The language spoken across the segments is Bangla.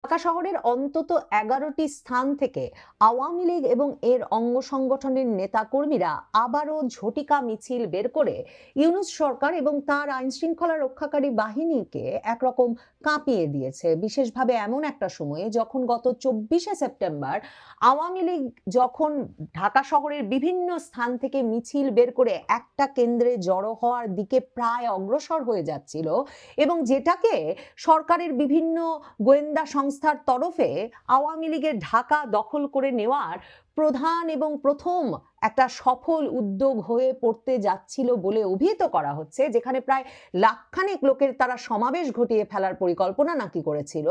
ঢাকা শহরের অন্তত 11টি স্থান থেকে আওয়ামী লীগ এবং এর অঙ্গ সংগঠনের নেতাকর্মীরা আবারও ঝটিকা মিছিল বের করে ইউনূস সরকার এবং তার আইন শৃঙ্খলা রক্ষাকারী বাহিনীকে একরকম কাঁপিয়ে দিয়েছে। বিশেষভাবে এমন একটা সময়ে যখন গত 24শে সেপ্টেম্বর আওয়ামী লীগ যখন ঢাকা শহরের বিভিন্ন স্থান থেকে মিছিল বের করে একটা কেন্দ্রে জড়ো হওয়ার দিকে প্রায় অগ্রসর হয়ে যাচ্ছিল, এবং যেটাকে সরকারের বিভিন্ন গোয়েন্দা সংস্থার তরফে আওয়ামী লীগের ঢাকা দখল করে নেওয়ার প্রধান এবং প্রথম একটা সফল উদ্যোগ হয়ে পড়তে যাচ্ছিল বলে অভিহিত করা হচ্ছে, যেখানে প্রায় লাখখানেক লোকের তারা সমাবেশ ঘটিয়ে ফেলার পরিকল্পনা নাকি করেছিল।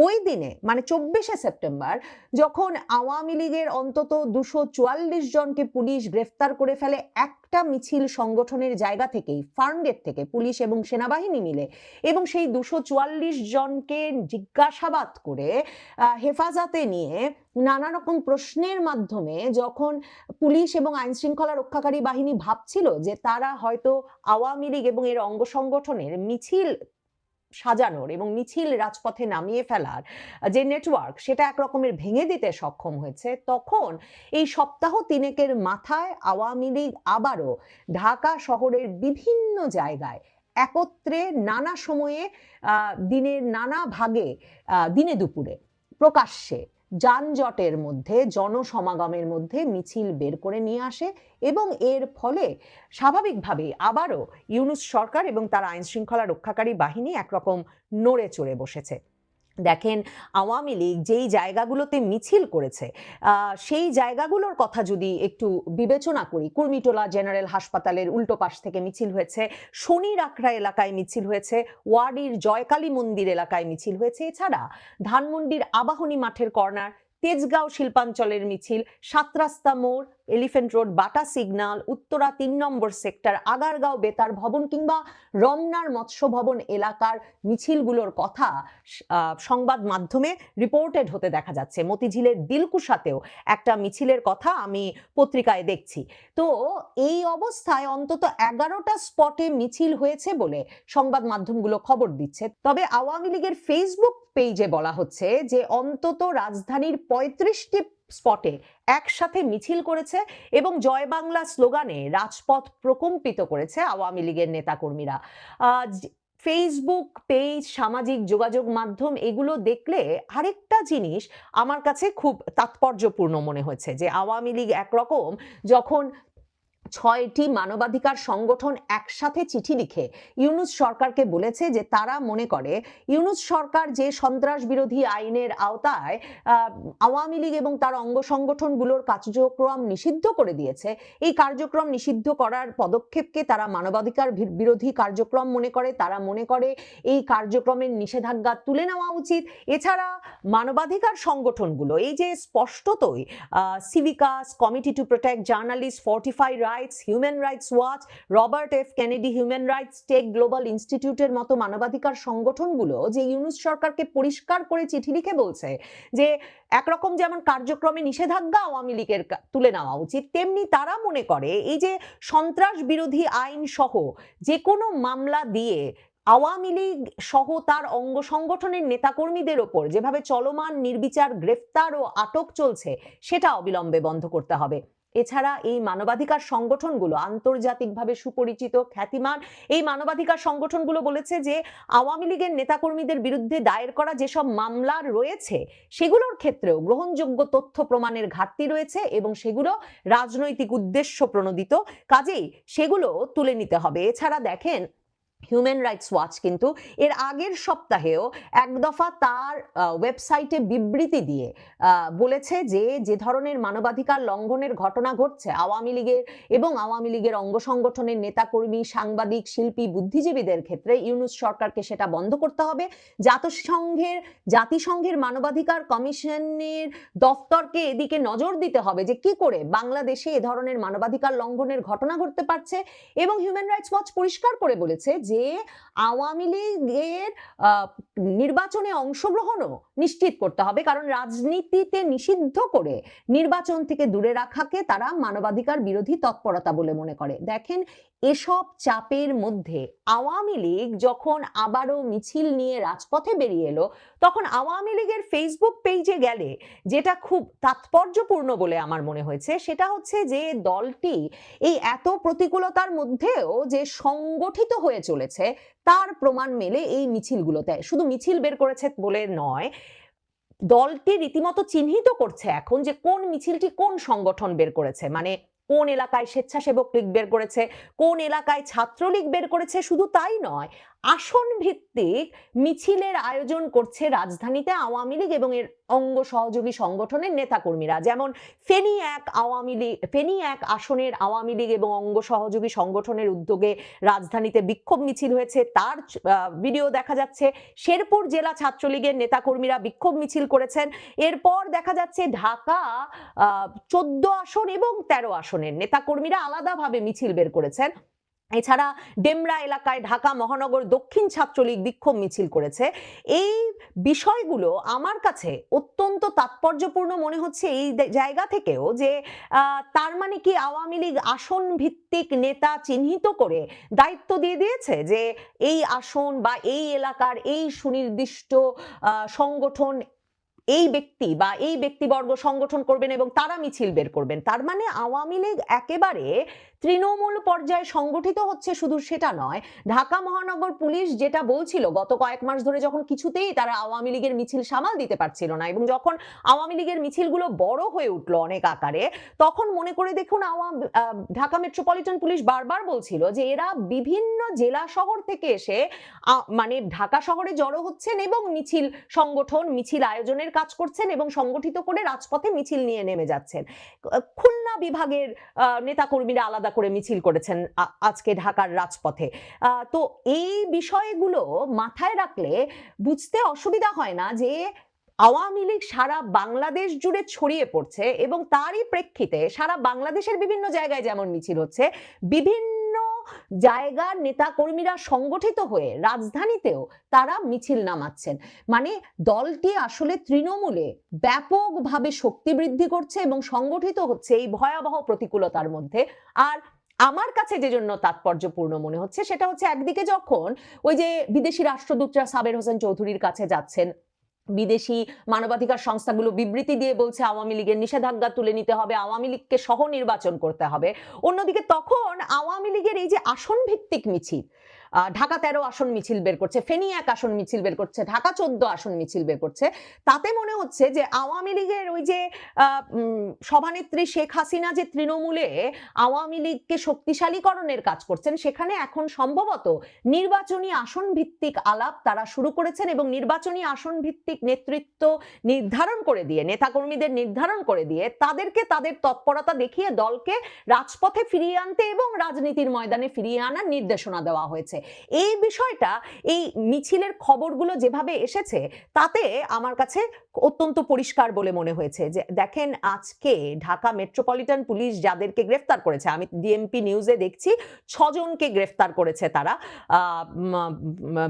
ওই দিনে মানে 24শে সেপ্টেম্বর যখন আওয়ামী লীগের অন্তত 244 জনকে পুলিশ গ্রেফতার করে ফেলে একটা মিছিল সংগঠনের জায়গা থেকেই, ফার্মগেট থেকে পুলিশ এবং সেনাবাহিনী মিলে, এবং সেই 244 জনকে জিজ্ঞাসাবাদ করে হেফাজতে নিয়ে নানা রকম প্রশ্নের মাধ্যমে যখন পুলিশ এবং আইন শৃঙ্খলা রক্ষাকারী বাহিনী ভাবছিল যে তারা হয়তো আওয়ামী লীগ এবং এর অঙ্গ সংগঠনের মিছিল সাজানোর এবং মিছিল রাজপথে নামিয়ে ফেলার যে নেটওয়ার্ক সেটা একরকমের ভেঙে দিতে সক্ষম হয়েছে, তখন এই সপ্তাহ তিনেকের মাথায় আওয়ামী লীগ আবারও ঢাকা শহরের বিভিন্ন জায়গায় একত্রে নানা সময়ে দিনের নানা ভাগে দিনে দুপুরে প্রকাশ্যে যানজটের মধ্যে জনসমাগমের মধ্যে মিছিল বের করে নিয়ে আসে, এবং এর ফলে স্বাভাবিকভাবেই আবারও ইউনূস সরকার এবং তার আইন শৃঙ্খলা রক্ষাকারী বাহিনী একরকম নড়ে চড়ে বসেছে। দেখেন, আওয়ামী লীগ যেই জায়গাগুলোতে মিছিল করেছে সেই জায়গাগুলোর কথা যদি একটু বিবেচনা করি, কুর্মিটোলা জেনারেল হাসপাতালের উল্টো পাশ থেকে মিছিল হয়েছে, শনির আখড়া এলাকায় মিছিল হয়েছে, ওয়াডির জয়কালী মন্দির এলাকায় মিছিল হয়েছে, এছাড়া ধানমন্ডির আবাহনী মাঠের কর্নার, তেজগাঁও শিল্পাঞ্চলের মিছিল, 7 রাস্তা মোড়, এলিফ্যান্ট রোড, বাটা সিগন্যাল, উত্তরা 3 নম্বর সেক্টর, আগারগাঁও বেতার ভবন কিংবা রমনার মৎস্য ভবন এলাকার মিছিলগুলোর কথা সংবাদ মাধ্যমে রিপোর্টেড হতে দেখা যাচ্ছে। মতিঝিলের দিলকুশাতেও একটা মিছিলের কথা আমি পত্রিকায় দেখছি। তো এই অবস্থায় অন্তত 11টা স্পটে মিছিল হয়েছে বলে সংবাদ মাধ্যমগুলো খবর দিচ্ছে। তবে আওয়ামী লীগের ফেসবুক পেজে বলা হচ্ছে যে অন্তত রাজধানীর 35টি স্পটে একসাথে মিছিল করেছে এবং জয় বাংলা স্লোগানে রাজপথ প্রকম্পিত করেছে আওয়ামী লীগের নেতাকর্মীরা। ফেসবুক পেজ, সামাজিক যোগাযোগ মাধ্যম এগুলো দেখলে আরেকটা জিনিস আমার কাছে খুব তাৎপর্যপূর্ণ মনে হয়েছে, যে আওয়ামী লীগ একরকম যখন 6টি মানবাধিকার সংগঠন একসাথে চিঠি লিখে ইউনূস সরকারকে বলেছে যে তারা মনে করে ইউনূস সরকার যে সন্ত্রাস বিরোধী আইনের আওতায় আওয়ামী লীগ এবং তার অঙ্গ সংগঠনগুলোর কার্যক্রম নিষিদ্ধ করে দিয়েছে, এই কার্যক্রম নিষিদ্ধ করার পদক্ষেপকে তারা মানবাধিকার বিরোধী কার্যক্রম মনে করে। তারা মনে করে এই কার্যক্রমের নিষেধাজ্ঞা তুলে নেওয়া উচিত। এছাড়া মানবাধিকার সংগঠনগুলো এই যে স্পষ্টতই Civicus, committee to protect journalist, fortify rights, human rights watch, Robert F Kennedy human rights tech global ইনস্টিটিউটের মতো মানবাধিকার সংগঠনগুলো যে ইউনূস সরকারকে পরিষ্কার করে চিঠি লিখে বলছে যে একরকম যেমন কার্যক্রমে নিষেধাজ্ঞা আওয়ামী লীগের তুলে নেওয়া উচিত, তেমনি তারা মনে করে এই যে সন্ত্রাস বিরোধী আইন সহ যে কোনো মামলা দিয়ে আওয়ামী লীগ সহ তার অঙ্গ সংগঠনের নেতাকর্মীদের ওপর যেভাবে চলমান নির্বিচার গ্রেফতার ও আটক চলছে সেটা অবিলম্বে বন্ধ করতে হবে। এছাড়া এই মানবাধিকার সংগঠনগুলো আন্তর্জাতিকভাবে সুপরিচিত, খ্যাতিমান এই মানবাধিকার সংগঠনগুলো বলেছে যে আওয়ামী লীগের নেতাকর্মীদের বিরুদ্ধে দায়ের করা যেসব মামলা রয়েছে সেগুলোর ক্ষেত্রেও গ্রহণযোগ্য তথ্য প্রমাণের ঘাটতি রয়েছে এবং সেগুলো রাজনৈতিক উদ্দেশ্য প্রণোদিত, কাজেই সেগুলো তুলে নিতে হবে। এছাড়া দেখেন, হিউম্যান রাইটস ওয়াচ কিন্তু এর আগের সপ্তাহেও এক দফা তার ওয়েবসাইটে বিবৃতি দিয়ে বলেছে যে যে ধরনের মানবাধিকার লঙ্ঘনের ঘটনা ঘটছে আওয়ামী লীগের এবং আওয়ামী লীগের অঙ্গ সংগঠনের নেতাকর্মী, সাংবাদিক, শিল্পী, বুদ্ধিজীবীদের ক্ষেত্রে ইউনূস সরকারকে সেটা বন্ধ করতে হবে। জাতিসংঘের মানবাধিকার কমিশনের দফতরকে এদিকে নজর দিতে হবে যে কি করে বাংলাদেশে এ ধরনের মানবাধিকার লঙ্ঘনের ঘটনা ঘটতে পারছে। এবং হিউম্যান রাইটস ওয়াচ পরিষ্কার করে বলেছে যে আওয়ামী লীগের নির্বাচনে অংশগ্রহণও নিশ্চিত করতে হবে, কারণ রাজনীতিতে নিষিদ্ধ করে নির্বাচন থেকে দূরে রাখাকে তারা মানবাধিকার বিরোধী তৎপরতা বলে মনে করে। দেখেন, এসব চাপের মধ্যে আওয়ামী লীগ যখন আবারও মিছিল নিয়ে রাজপথে বেরিয়ে এলো তখন আওয়ামী লীগের ফেসবুক পেজে গেলে যেটা খুব তাৎপর্যপূর্ণ বলে আমার মনে হয়েছে সেটা হচ্ছে যে দলটি এই এত প্রতিকূলতার মধ্যেও যে সংগঠিত হয়ে চলেছে তার প্রমাণ মেলে এই মিছিলগুলোতে। শুধু মিছিল বের করেছে বলে নয়, দলটি রীতিমতো চিহ্নিত করছে এখন যে কোন মিছিলটি কোন সংগঠন বের করেছে, মানে কোন এলাকায় স্বেচ্ছাসেবক লীগ বের করেছে, কোন এলাকায় ছাত্রলীগ বের করেছে। শুধু তাই নয়, আসন ভিত্তিক মিছিলের আয়োজন করছে রাজধানীতে আওয়ামী লীগ এবং এর অঙ্গ সহযোগী সংগঠনের নেতাকর্মীরা। যেমন ফেনী এক আসনের আওয়ামী লীগ এবং অঙ্গ সহযোগী সংগঠনের উদ্যোগে রাজধানীতে বিক্ষোভ মিছিল হয়েছে, তার ভিডিও দেখা যাচ্ছে। শেরপুর জেলা ছাত্রলীগের নেতাকর্মীরা বিক্ষোভ মিছিল করেছেন। এরপর দেখা যাচ্ছে ঢাকা 14 আসন এবং 13 আসনের নেতাকর্মীরা আলাদাভাবে মিছিল বের করেছেন। এছাড়া ডেমরা এলাকায় ঢাকা মহানগর দক্ষিণ ছাত্রলীগ বিক্ষোভ মিছিল করেছে। এই বিষয়গুলো আমার কাছে অত্যন্ত তাৎপর্যপূর্ণ মনে হচ্ছে এই জায়গা থেকেও যে তার মানে কি আওয়ামী লীগ আসন ভিত্তিক নেতা চিহ্নিত করে দায়িত্ব দিয়ে দিয়েছে যে এই আসন বা এই এলাকার এই সুনির্দিষ্ট সংগঠন এই ব্যক্তি বা এই ব্যক্তিবর্গ সংগঠন করবেন এবং তারা মিছিল বের করবেন। তার মানে আওয়ামী লীগ একেবারে তৃণমূল পর্যায়ে সংগঠিত হচ্ছে। শুধু সেটা নয়, ঢাকা মহানগর পুলিশ যেটা বলছিল গত কয়েক মাস ধরে, যখন কিছুতেই তারা আওয়ামী লীগের মিছিল সামাল দিতে পারছিল না এবং যখন আওয়ামী লীগের মিছিলগুলো বড় হয়ে উঠলো অনেক আকারে, তখন মনে করে দেখুন ঢাকা মেট্রোপলিটন পুলিশ বারবার বলছিল যে এরা বিভিন্ন জেলা শহর থেকে এসে মানে ঢাকা শহরে জড়ো হচ্ছেন এবং মিছিল সংগঠন মিছিল আয়োজনের কাজ করছেন এবং সংগঠিত করে রাজপথে মিছিল নিয়ে নেমে যাচ্ছেন। খুলনা বিভাগের নেতাকর্মীরা আলাদা করে মিছিল করেছেন আজকে ঢাকার রাজপথে। তো এই বিষয়গুলো মাথায় রাখলে বুঝতে অসুবিধা হয় না যে আওয়ামী লীগ সারা বাংলাদেশ জুড়ে ছড়িয়ে পড়ছে এবং তারই প্রেক্ষিতে সারা বাংলাদেশের বিভিন্ন জায়গায় যেমন মিছিল হচ্ছে, বিভিন্ন জায়গার নেতাকর্মীরা সংগঠিত হয়ে রাজধানীতেও তারা মিছিল নামাচ্ছেন। মানে দলটি আসলে তৃণমূলে ব্যাপকভাবে শক্তি বৃদ্ধি করছে এবং সংগঠিত হচ্ছে এই ভয়াবহ প্রতিকূলতার মধ্যে। আর আমার কাছে যে জন্য তাৎপর্যপূর্ণ মনে হচ্ছে সেটা হচ্ছে একদিকে যখন ওই যে বিদেশি রাষ্ট্রদূতরা সাবের হোসেন চৌধুরীর কাছে যাচ্ছেন, বিদেশি মানবাধিকার সংস্থাগুলো বিবৃতি দিয়ে বলছে আওয়ামী লীগের নিষেধাজ্ঞা তুলে নিতে হবে, আওয়ামী লীগকে সহ নির্বাচন করতে হবে। অন্যদিকে তখন আওয়ামী লীগের এই যে আসন ভিত্তিক মিছিল, ঢাকা 13 আসন মিছিল বের করছে, ফেনী 1 আসন মিছিল বের করছে, ঢাকা 14 আসন মিছিল বের করছে, তাতে মনে হচ্ছে যে আওয়ামী লীগের ওই যে সভানেত্রী শেখ হাসিনা যে তৃণমূলে আওয়ামী লীগকে শক্তিশালীকরণের কাজ করছেন, সেখানে এখন সম্ভবত নির্বাচনী আসন ভিত্তিক আলাপ তারা শুরু করেছেন এবং নির্বাচনী আসন ভিত্তিক নেতৃত্ব নির্ধারণ করে দিয়ে, নেতাকর্মীদের নির্ধারণ করে দিয়ে তাদেরকে তাদের তৎপরতা দেখিয়ে দলকে রাজপথে ফিরিয়ে আনতে এবং রাজনীতির ময়দানে ফিরিয়ে আনার নির্দেশনা দেওয়া হয়েছে। এই বিষয়টা এই মিছিলের খবরগুলো যেভাবে এসেছে তাতে আমার কাছে অত্যন্ত পরিষ্কার বলে মনে হয়েছে। যে দেখেন, আজকে ঢাকা মেট্রোপলিটন পুলিশ যাদেরকে গ্রেফতার করেছে, আমি ডিএমপি নিউজে দেখছি 6 জনকে গ্রেফতার করেছে তারা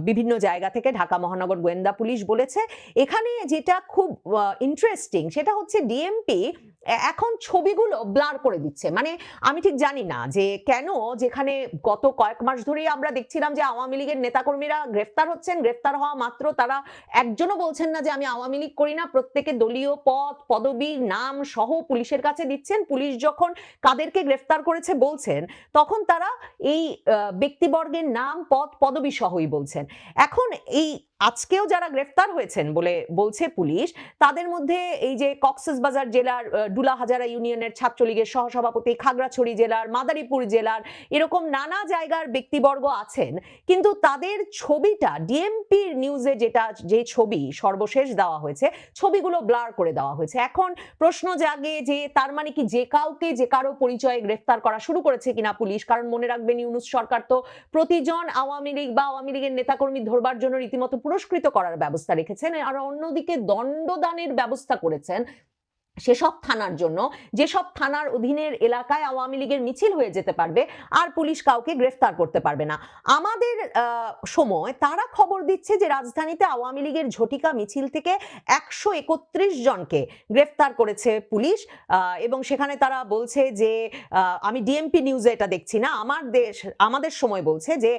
বিভিন্ন জায়গা থেকে। ঢাকা মহানগর গোয়েন্দা পুলিশ বলেছে। এখানে যেটা খুব ইন্টারেস্টিং সেটা হচ্ছে ডিএমপি এখন ছবিগুলো ব্লার করে দিচ্ছে। মানে আমি ঠিক জানি না যে কেন, যেখানে গত কয়েক মাস ধরেই আমরা দেখছিলাম যে আওয়ামী লীগের নেতাকর্মীরা গ্রেফতার হচ্ছেন, গ্রেফতার হওয়া মাত্র তারা একজনও বলছেন না যে আমি আওয়ামী লীগ করি না, প্রত্যেকে দলীয় পদ পদবীর নাম সহ পুলিশের কাছে দিচ্ছেন। পুলিশ যখন কাদেরকে গ্রেফতার করেছে বলছেন, তখন তারা এই ব্যক্তিবর্গের নাম পদ পদবী সহই বলছেন। এখন এই আজকেও যারা গ্রেফতার হয়েছেন বলে বলছে পুলিশ, তাদের মধ্যে এই যে কক্সবাজার জেলার ডুলাহাজারা ইউনিয়নের ছাত্রলীগের সহসভাপতি, খাগড়াছড়ি জেলার, মাদারীপুর জেলার, এরকম নানা জায়গার ব্যক্তিবর্গ আছেন। কিন্তু তাদের ছবিটা ডিএমপির নিউজে যে ছবি সর্বশেষ দেওয়া হয়েছে, ছবিগুলো ব্লার করে দেওয়া হয়েছে। এখন প্রশ্ন জাগে যে তার মানে কি যে কাউকে যে কারো পরিচয়ে গ্রেফতার করা শুরু করেছে কিনা পুলিশ। কারণ মনে রাখবেন, ইউনূস সরকার তো প্রতিজন আওয়ামী লীগ বা আওয়ামী লীগের নেতাকর্মী ধরবার জন্য রীতিমতো পুরস্কৃত করার ব্যবস্থা রেখেছেন, আর অন্যদিকে দণ্ডদানের ব্যবস্থা করেছেন সেসব থানার জন্য, যেসব থানার অধীনের এলাকায় আওয়ামী লীগের মিছিল হয়ে যেতে পারবে আর পুলিশ কাউকে গ্রেফতার করতে পারবে না। আমাদের সময় তারা খবর দিচ্ছে যে রাজধানীতে আওয়ামী লীগের ঝটিকা মিছিল থেকে 131 জনকে গ্রেফতার করেছে পুলিশ, এবং সেখানে তারা বলছে যে আমি ডিএমপি নিউজে এটা দেখছি না, আমাদের সময় বলছে যে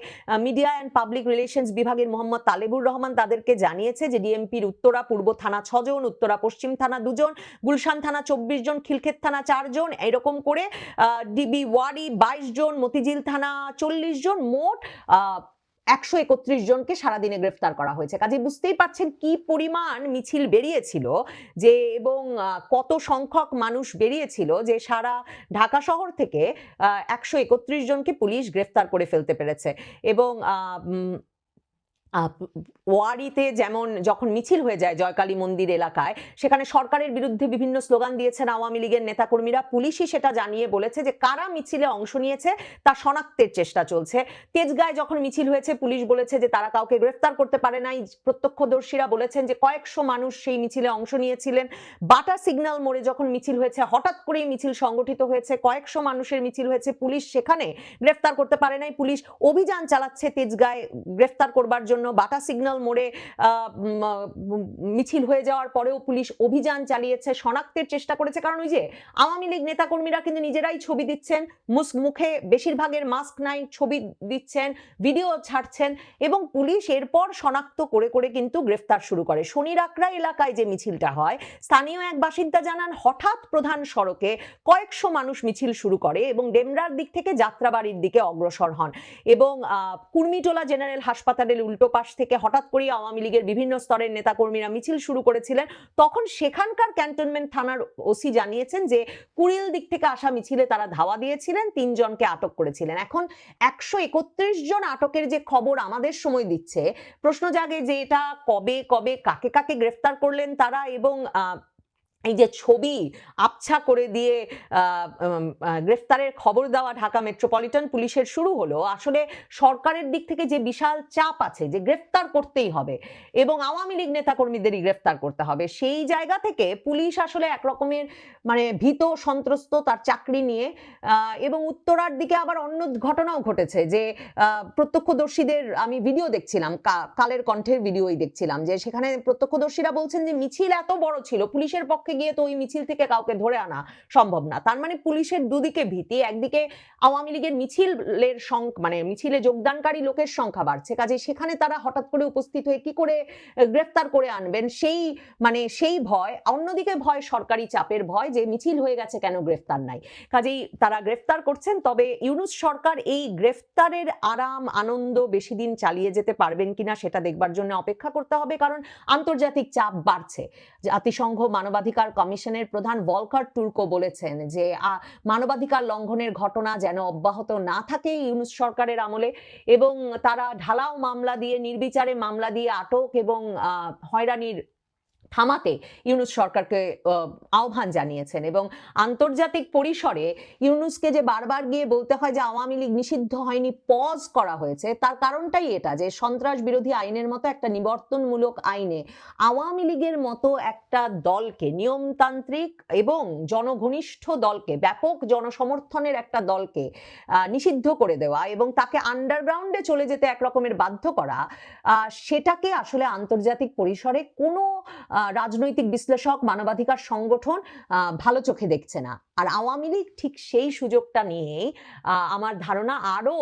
মিডিয়া অ্যান্ড পাবলিক রিলেশনস বিভাগের মোহাম্মদ তালেবুর রহমান তাদেরকে জানিয়েছে যে ডিএমপির উত্তরা পূর্ব থানা 6 জন, উত্তরা পশ্চিম থানা 2 জন, গুলশান থানা 24 জন, খিলক্ষেত থানা 4 জন, এরকম করে ডিবি ওয়ারি 22 জন, মতিঝিল থানা 40 জন, মোট 131 জনকে সারাদিনে গ্রেফতার করা হয়েছে। কাজে বুঝতেই পারছেন কি পরিমাণ মিছিল বেরিয়েছিল, যে এবং কত সংখ্যক মানুষ বেরিয়েছিল, যে সারা ঢাকা শহর থেকে 131 জনকে পুলিশ গ্রেফতার করে ফেলতে পেরেছে। এবং ওয়ারিতে যেমন যখন মিছিল হয়ে যায় জয়কালী মন্দির এলাকায়, সেখানে সরকারের বিরুদ্ধে বিভিন্ন স্লোগান দিয়েছেন আওয়ামী লীগের নেতাকর্মীরা। পুলিশই সেটা জানিয়ে বলেছে যে কারা মিছিলে অংশ নিয়েছে তা শনাক্তের চেষ্টা চলছে। তেজগাঁয় যখন মিছিল হয়েছে পুলিশ বলেছে যে তারা কাউকে গ্রেফতার করতে পারে নাই। প্রত্যক্ষদর্শীরা বলেছেন যে কয়েকশো মানুষ সেই মিছিলে অংশ নিয়েছিলেন। বাটা সিগন্যাল মোড়ে যখন মিছিল হয়েছে, হঠাৎ করেই মিছিল সংগঠিত হয়েছে, কয়েকশো মানুষের মিছিল হয়েছে, পুলিশ সেখানে গ্রেফতার করতে পারে নাই। পুলিশ অভিযান চালাচ্ছে তেজগাঁয় গ্রেফতার করবার জন্য। বাটা সিগন্যাল মোড়ে মিছিল হয়ে যাওয়ার পরেও পুলিশ অভিযান চালিয়েছে, শনাক্তের চেষ্টা করেছে। কারণ ওই যে আওয়ামী লীগ নেতাকর্মীরা কিন্তু নিজেরাই ছবি দিচ্ছেন, মুখে বেশিরভাগের মাস্ক নাই, ছবি দিচ্ছেন, ভিডিও ছাড়ছেন, এবং পুলিশ এরপর শনাক্ত করে করে কিন্তু গ্রেফতার শুরু করে। শনির আকরা এলাকায় যে মিছিলটা হয়, স্থানীয় এক বাসিন্দা জানান হঠাৎ প্রধান সড়কে কয়েকশো মানুষ মিছিল শুরু করে এবং ডেমরার দিক থেকে যাত্রাবাড়ির দিকে অগ্রসর হন, এবং কুর্মিটোলা জেনারেল হাসপাতালের উল্টো পাশ থেকে হঠাৎ করে আওয়ামী লীগের বিভিন্ন স্তরের নেতাকর্মীরা মিছিল শুরু করেছিলেন। তখন সেখানকার ক্যান্টনমেন্ট থানার ওসি জানিয়েছেন যে কুড়িল দিক থেকে আসা মিছিলে তারা ধাওয়া দিয়েছিলেন, 3 জনকে আটক করেছিলেন। এখন 131 জন আটকের যে খবর আমাদের সময় দিচ্ছে, প্রশ্ন জাগে যে এটা কবে কবে কাকে কাকে গ্রেফতার করলেন তারা, এবং এই যে ছবি আবছা করে দিয়ে গ্রেফতারের খবর দেওয়া ঢাকা মেট্রোপলিটন পুলিশের শুরু হলো। আসলে সরকারের দিক থেকে যে বিশাল চাপ আছে যে গ্রেফতার করতেই হবে এবং আওয়ামী লীগ নেতাকর্মীদেরই গ্রেফতার করতে হবে, সেই জায়গা থেকে পুলিশ আসলে একরকমের মানে ভীত সন্ত্রস্ত তার চাকরি নিয়ে। এবং উত্তরার দিকে আবার অন্য ঘটনাও ঘটেছে, যে প্রত্যক্ষদর্শীদের আমি ভিডিও দেখছিলাম, কালের কণ্ঠের ভিডিওই দেখছিলাম, যে সেখানে প্রত্যক্ষদর্শীরা বলছেন যে মিছিল এত বড় ছিল, পুলিশের পক্ষে গিয়ে তো ওই মিছিল থেকে কাউকে ধরে আনা সম্ভব না। তার মানে পুলিশের দুদিকে ভীতি, একদিকে আওয়ামী লীগের মিছিলের মানে মিছিলে যোগদানকারী লোকের সংখ্যা বাড়ছে, কাজে সেখানে তারা হঠাৎ করে উপস্থিত হয়ে কি করে গ্রেফতার করে আনবেন সেই ভয়। অন্যদিকে ভয় সরকারি চাপের ভয়, যে মিছিল হয়ে গেছে কেন গ্রেফতার নাই, কাজেই তারা গ্রেফতার করছেন। তবে ইউনূস সরকার এই গ্রেফতারের আরাম আনন্দ বেশি দিন চালিয়ে যেতে পারবেন কিনা সেটা দেখবার জন্য অপেক্ষা করতে হবে, কারণ আন্তর্জাতিক চাপ বাড়ছে। জাতিসংঘ মানবাধিকার কমিশনের প্রধান ভলকার টুর্কো বলেছেন যে মানবাধিকার লঙ্ঘনের ঘটনা যেন অব্যাহত না থাকে ইউনূস সরকারের আমলে, এবং তারা ঢালাও মামলা দিয়ে, নির্বিচারে মামলা দিয়ে আটক এবং হয়রানির থামাতে ইউনূস সরকারকে আহ্বান জানিয়েছেন। এবং আন্তর্জাতিক পরিসরে ইউনূসকে যে বারবার গিয়ে বলতে হয় যে আওয়ামী লীগ নিষিদ্ধ হয়নি, পজ করা হয়েছে, তার কারণটাই এটা যে সন্ত্রাস বিরোধী আইনের মতো একটা নিবর্তনমূলক আইনে আওয়ামী লীগের মতো একটা দলকে, নিয়মতান্ত্রিক এবং জনঘনিষ্ঠ দলকে, ব্যাপক জনসমর্থনের একটা দলকে নিষিদ্ধ করে দেওয়া এবং তাকে আন্ডারগ্রাউন্ডে চলে যেতে একরকমের বাধ্য করা, সেটাকে আসলে আন্তর্জাতিক পরিসরে কোনো রাজনৈতিক বিশ্লেষক, মানবাধিকার সংগঠন ভালো চোখে দেখছে না। আর আওয়ামী লীগ ঠিক সেই সুযোগটা নিয়েই আমার ধারণা আরো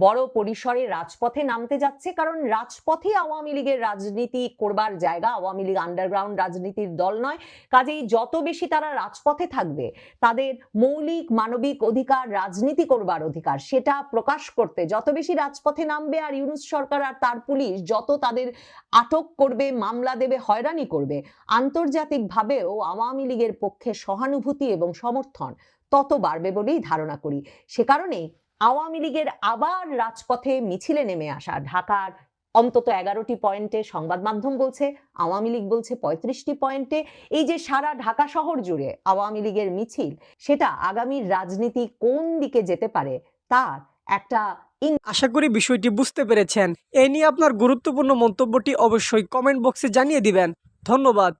বড় পরিসরে রাজপথে নামতে যাচ্ছে, কারণ রাজপথে আওয়ামী লীগের রাজনীতি করবার জায়গা, আওয়ামী লীগ আন্ডারগ্রাউন্ড রাজনীতির দল নয়। কাজেই যত বেশি তারা রাজপথে থাকবে, তাদের মৌলিক মানবিক অধিকার, রাজনীতি করবার অধিকার, সেটা প্রকাশ করতে যত বেশি রাজপথে নামবে, আর ইউনূস সরকার আর তার পুলিশ যত তাদের আটক করবে, মামলা দেবে, হয়রানি করবে, আন্তর্জাতিকভাবেও আওয়ামী লীগের পক্ষে সহানুভূতি এবং সমর্থন তত বাড়বে বলেই ধারণা করি। সে কারণেই আওয়ামী লীগের আবার রাজপথে মিছিলে নেমে আসা, ঢাকার অন্তত 11টি পয়েন্টে, সংবাদ মাধ্যম বলছে, আওয়ামী লীগ বলছে 35টি পয়েন্টে, এই যে সারা ঢাকা শহর জুড়ে আওয়ামী লীগের মিছিল, সেটা আগামীর রাজনীতি কোন দিকে যেতে পারে তার একটা আশা করি বিষয়টি বুঝতে পেরেছেন। এ নিয়ে আপনার গুরুত্বপূর্ণ মন্তব্যটি অবশ্যই কমেন্ট বক্সে জানিয়ে দিবেন। ধন্যবাদ।